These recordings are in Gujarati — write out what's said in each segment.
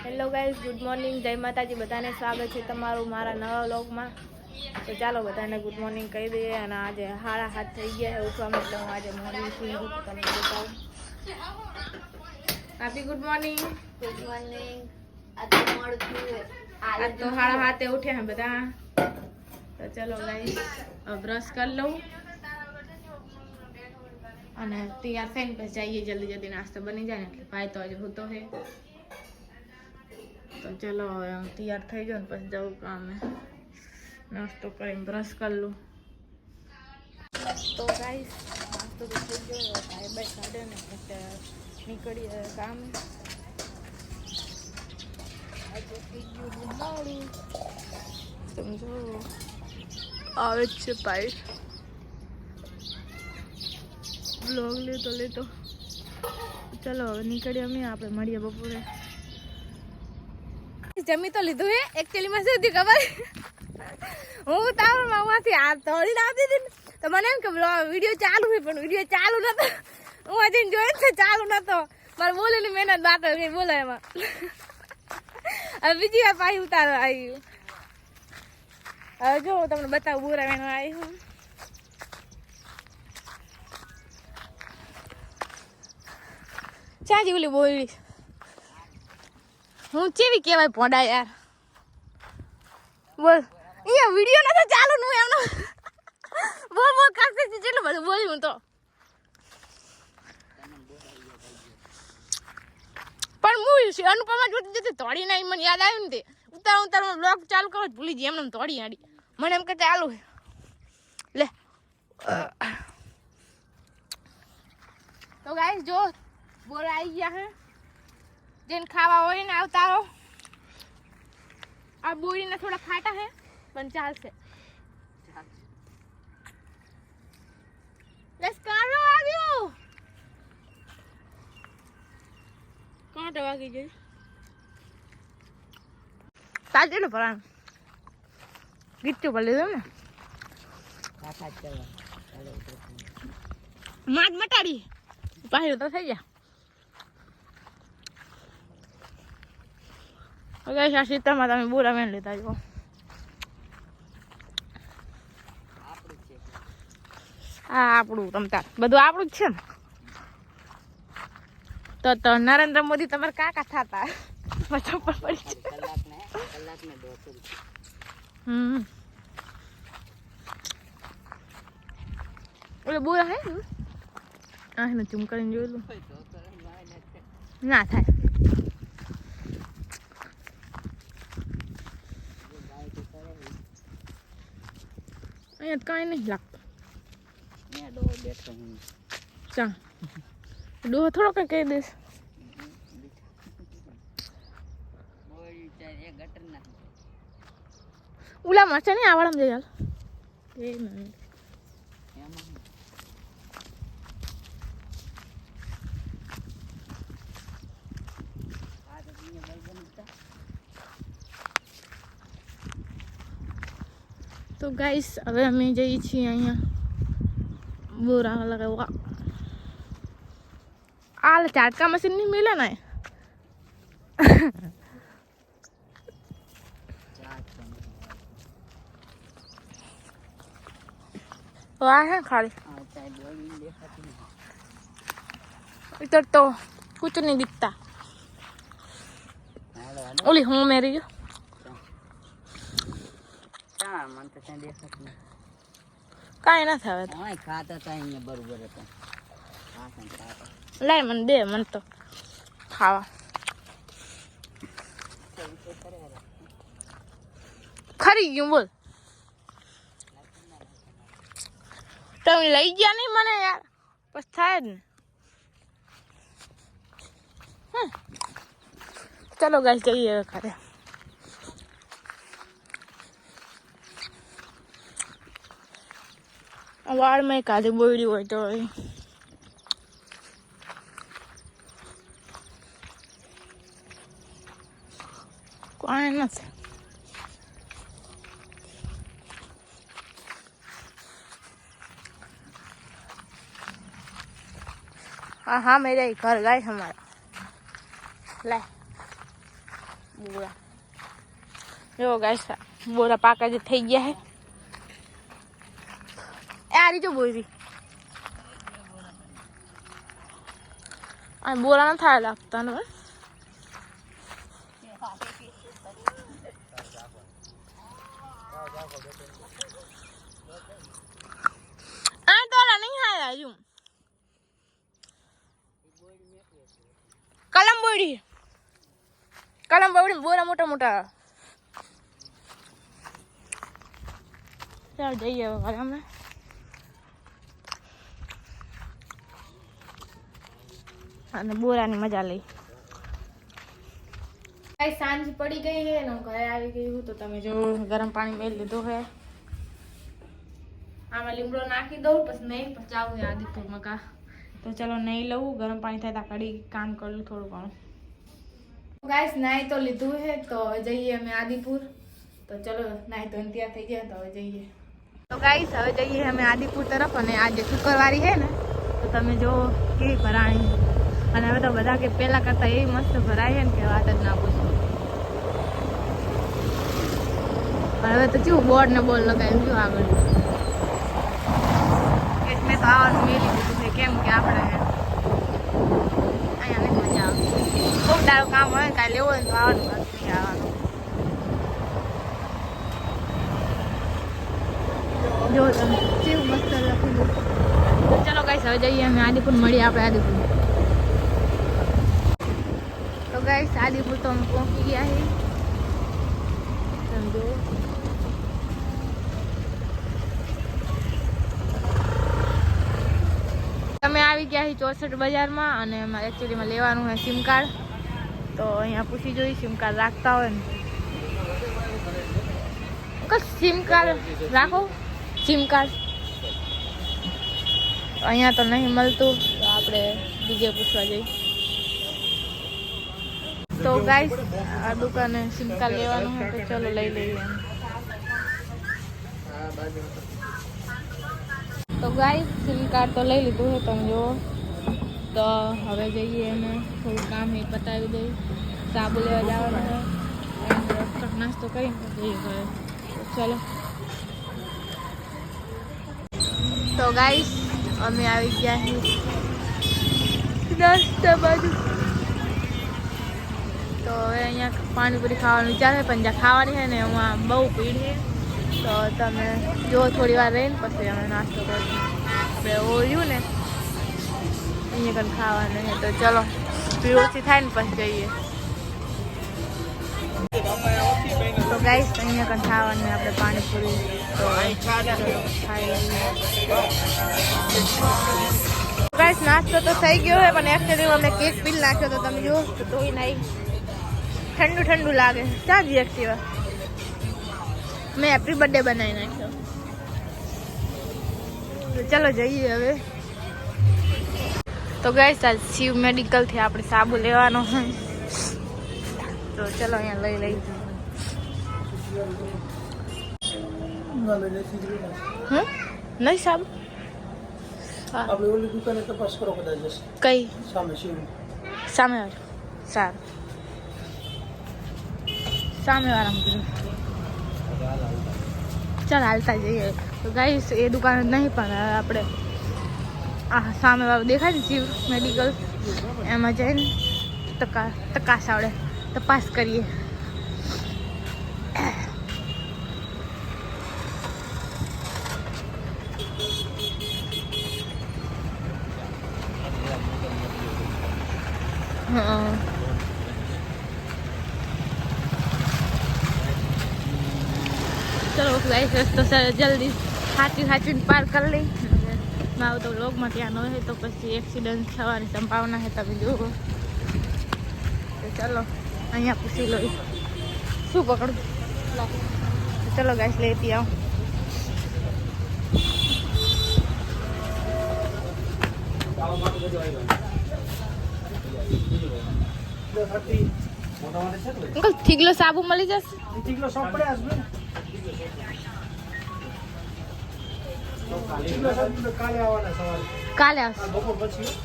હેલો ગાઈઝ, ગુડ મોર્નિંગ, જય માતાજી. બધાને સ્વાગત છે તમારું મારા નવા વ્લોગમાં. તો ચાલો બધાને ગુડ મોર્નિંગ કહી દઈએ. અને આજે 7:30 થઈ ગયા છે ઉઠવામાં, એટલે હું આજે મોર્નિંગ સુઈ ગઈ તમને બતાવું. હાપી ગુડ મોર્નિંગ. Good morning. આજ તો મોડું થયું. આજ તો 7:30 ઉઠ્યા હે બધા. તો ચલો ગાઈઝ, બ્રશ કરી લઉં અને તૈયાર થઈને પછી જઈએ. જલ્દી જલ્દી નાસ્તો બની જાય ને, એટલે ભાઈ તો હજુ હોતો હે. તો ચલો હવે હું તૈયાર થઈ જાઉં ને પછી જવું કામે. નાસ્તો કરીને બ્રશ કરી લઉં. તો ગાઈસ, નાસ્તો તો થઈ ગયો. ભાઈ બાઈક કાઢે ને એટલે નીકળીએ કામે. આજે થઈ ગયું મોડું. સમજો આવે જ છે ભાઈ. બ્લોગ લેતો ચલો હવે નીકળીએ અમે. આપણે મળીએ બપોરે. જમી તો લીધું હે. એકચ્યુઅલી માં શું થયું ખબર, હું તારું મામાંથી આ તોડી નાખી દીધી તો મને એમ કે વિડીયો ચાલુ છે, પણ વિડીયો ચાલુ નતો. હું હજી જોઈ છે ચાલુ નતો. મારે બોલેલી મહેનત બાતો કઈ બોલે એમાં. હવે બીજી વાર પાછી ઉતારો આવ્યું. હવે જો હું તમને બતાવું બોરા મેનો આવી હું. ચાજી ઓલી બોલી હું ચેવી કેવાય પોડા યાર. બોલ અહીંયા વિડિયો નતો ચાલુ નું એમનો. બોલ કરતે છે જેટલું બધું બોલી હું તો. પણ હું અનુપમા જોતી જોતી તોડી નાઈ. મને યાદ આવ્યું ને તે ઉતાર બ્લોગ ચાલુ કરો ભૂલી જઈ. એમને તોડી આડી. મને એમ કે ચાલુ હે લે. તો ગાઈસ જો બોલ આવી ગયા હે. જેને ખાવા હોય ને આવતારો. આ બોરીના થોડા ફાટા હે પણ ચાલશે. લેટ્સ કારો આવ્યો. કાંટો વાગી ગઈ. તાજેલો ભરાણ ગીચું પર લીધું ને માટ મટાડી પાછળ તો થઈ ગયા. આ સીતામાં તમે બોરા મેન લેતા જો. હા આપણું તમતાર બધું આપણું જ છે ને. તો નરેન્દ્ર મોદી તમારે કાકા થતા ચપ્પલ પડી છે. ઓલે બોરા હે ને ચૂમ કરીને જોયેલું ના થાય. અહીંયા કઈ નહીં લાગતું. ચા ડોહો થોડો કઈ કહી દઈશ. ઉલા મરચા નહીં આવડમ જઈ હાલ. તો ગાઈસ હવે અમે જઈએ છીએ અહીંયા બોરા લગાવવા. આ ચાટકા મશીન નહીં મિલે ને. આ હે ખાલી इधर तो कुछ नहीं दिखता. ओली हूँ मेरी जो કાંઈ ના થાય લાય મને દે. મને તો ખાવા ખરી ગયું. બોલ તમે લઈ ગયા નહીં મને યાર. પછી થાય જ ને. ચલો ગાઈસ જઈએ ખરે. વાળમાં કાલે બોયડી હોય તો કોઈ નથી. हाँ हाँ मेरा ही घर गाय हमारा. લે બોરા જો ગાઈસ બોરા પાકા જે થઈ ગયા હે આ રીજો બોરી આ બોરા ન થાય લાગતા ને આ તોલા નહીં હાયા હજુ કલમ બોડી બોરા મોટા મોટા ચાલ જઈએ હવે ઘરે અમે અને બોરાની મજા લઈ સાંજ પડી ગઈ છે ને હું ઘરે આવી ગઈ હું તો તમે જો ગરમ પાણી મેળ લીધું છે આમાં લીમડો નાખી દઉં પછી નહીં પછી જાવું આદિપુર મકા તો ચલો નહીં લઉં ગરમ પાણી થાય તો કડી કામ કરું થોડું ઘણું ગાઈસ નાઈ તો લીધું છે તો જઈએ અમે આદિપુર તો ચલો નાઈ તો તૈયાર થઈ ગયા તો હવે જઈએ તો ગાઈસ હવે જઈએ અમે આદિપુર તરફ અને આજે શુક્રવારી છે ને તો તમે જો કેવી ભરાણી અને હવે તો બધા કે પહેલા કરતા એવી મસ્ત ભરાય છે ને કે વાત જ ના પૂછો હવે તો કેવું બોર્ડ ને બોર્ડ લગાવ્યું કેવું આગળ મેં તો આવવાનું મેલી દીધું છે કેમ કે આપણે અહીંયા નહીં મજા આવે ખૂબ દાડો કામ હોય કાંઈ લેવો હોય તો આવવાનું નહીં આવવાનું જો તમે કેવું મસ્ત લખેલું તો ચલો ગાઈસ હવે જઈએ અમે આદિપુર મળીએ આપણે આદિપુર તો ગાઈસ આદિપુર તો અમે પહોંચી ગયા છીએ સમજો અમે આવી ગયા છીએ 64 બજારમાં અને અમારે એકચ્યુઅલીમાં લેવાનું છે સિમ કાર્ડ તો અહીંયા પૂછી જોઈ સિમ કાર્ડ રાખતા હોય ને સિમ કાર્ડ રાખો સિમ કાર્ડ અહીંયા તો નહીં મળતું તો આપણે બીજે પૂછવા જઈએ તો ગાઈસ આ દુકાને સિમ કાર્ડ લેવાનું હોય તો ચલો લઈ લઈએ તો ગાઈસ સિમ કાર્ડ તો લઈ લીધું છે તમે જુઓ તો હવે જઈએ અમે થોડું કામ એ પતાવી દઈએ સાબુ લેવા જવાનું છે નાસ્તો કરીને જઈએ ઘરે ચલો તો ગાઈસ અમે આવી ગયા છીએ નાસ્તા બાજુ તો હવે અહીંયા પાણીપુરી ખાવાનું વિચાર છે પણ જ્યાં ખાવાની છે ને એમાં બહુ ભીડ છે તો તમે જો થોડી વાર રહીને પછી અમે નાસ્તો કરીશું આપણે ઓળ્યું ને અહીંયા કંઈ ખાવાનું છે તો ચલો ભીડ ઓછી થાય ને પછી જઈએ તો ગાઈસ અહીંયા કંઈ ખાવાનું આપણે પાણીપુરી તો ગાઈસ નાસ્તો તો થઈ ગયો છે પણ એકચ્યુઅલી અમે કેક પી નાખ્યો તો તમે જુઓ તો ધોઈ નાઈ ઠંડુ ઠંડુ લાગે ચાજી એક્ટિવા મેં હેપી બર્થડે બનાવી નાખ્યો તો ચલો જઈએ હવે તો ગાઈસ આ શિવ મેડિકલથી આપણે સાબુ લેવાનો હોય તો ચલો અહીંયા લઈ લઈ નહીં સાબુ આપણે ઓલી દુકાને તપાસ કરો કદાચ જશે કઈ સામે શિવ સામે વાળું સારું સામે વાળા કીધું ચાલ હાલતા જઈએ તો ગાઈસ એ દુકાન નહીં પણ આપણે આ સામે વાળું દેખાય ને શિવ મેડિકલ એમાં જઈને તપાસ આવડે તપાસ કરીએ ચલો ગાઈસ રસ્તો જલ્દી સાચી પાર કરી લઈ મારું તો વ્લોગમાં ત્યાં ન હોય તો પછી એક્સિડન્ટ થવાની સંભાવના છે તમે જુઓ તો ચલો અહીંયા પૂછી લો શું પકડું ચલો ગાઈસ લેતી આવું અંકલ થીગલો સાબુ મળી જશે થીગલો શોપ પડે আসবে થીગલો સાબુ કાલે આવવાના સવારે કાલે આવશે બપોર પછી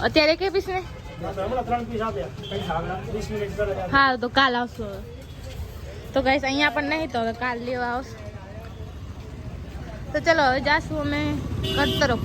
અત્યારે કે પીસ ને હમણાં 3 પીસ આપ્યા પૈસા આગળ 20 મિનિટ કરે હા તો કાલ આવશું હવે. તો ગાઈસ અહીંયા પણ નહીં તો હવે કાલ લેવા આવશું. તો ચલો હવે જાશું અમે ઘર તરફ.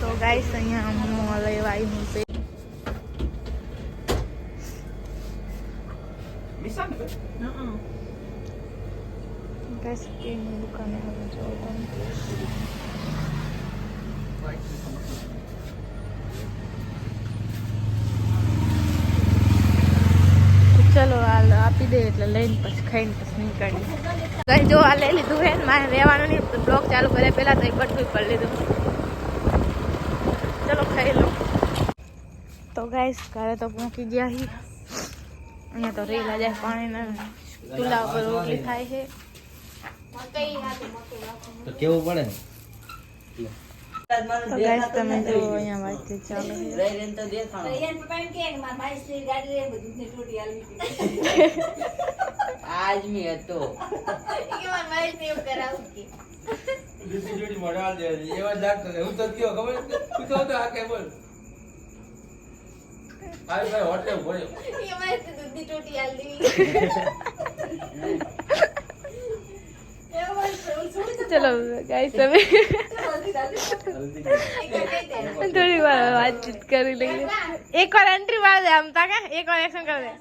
તો ગાઈસ અહીંયા હું લેવા આવ્યું છે ગાઈસ કેની દુકાને હવે જો તમે ચલો હાલ આપી દે એટલે લઈને પછી ખાઈને પછી નીકળીએ. કઈ જો આ લઈ લીધું હે મારે રહેવાનું નહીં બ્લોગ ચાલુ કરે પહેલા તો બટકું કરી લીધું. ચલો ખાઈ લો. તો ગાઈસ ઘરે તો પહોંચી ગયા હી. અહીંયા તો રેલા જાય પાણીના ચૂલા ઉપર રોટલી થાય છે. તો કેવું પડે તો ગાઈસ તમે જો અહીંયા વાતચીત ચાલે છે. આદમી હતો એવા લાગતો હું તો કયો ખબર તું તો આ કે બોલ આ ભાઈ હોટેલ બોલ્યો ચલો ગાઈસ હવે થોડી વાર વાતચીત કરી લઈએ. એકવાર એન્ટ્રી માર દે આમ તાકે એકવાર એક્શન કરી દે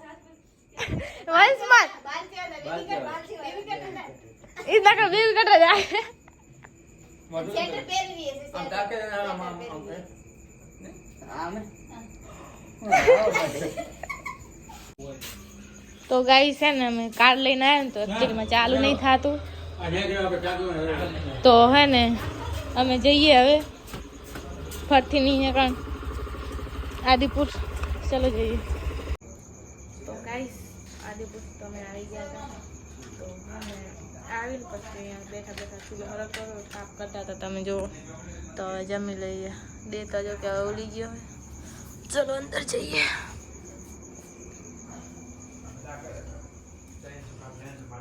વન્સ માર ઈ તાકે બીલ કટ જાય. આમ તાકે આમ તો ગાઈસ છે ને અમે કાર લઈને આવ્યા ને તો અત્યારમાં ચાલુ નહીં થતું તો હે ને અમે જઈએ હવે ફરથી નહીં કારણ આદિપુર. ચલો જઈએ. તો ગાઈસ આદિપુર તો અમે આવી ગયા હતા. તો અમે આવીને પછી અહીંયા બેઠા બેઠા ચૂલો હરક કરો સાફ કરતા હતા તમે જુઓ. તો હવે જમી લઈએ. દેતા જો કે હવે ઉડી ગયો હવે. ચલો અંદર જઈએ.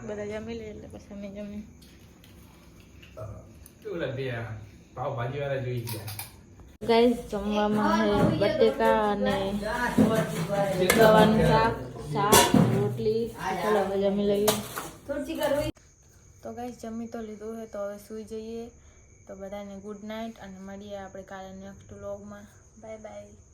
બધા જમી લે એટલે પછી અમે જમીએ. પાવભાજી વાળા જોઈ ગયા ગાઈસ જમવામાં છે બટેકા અને ગવાનું શાક રોટલી. ચાલો હવે જમી લઈએ. તો ગાઈસ જમી તો લીધું છે તો હવે સૂઈ જઈએ. તો બધાને ગુડ નાઇટ અને મળીએ આપણે કાલે નેક્સ્ટ વ્લોગમાં. Bye bye.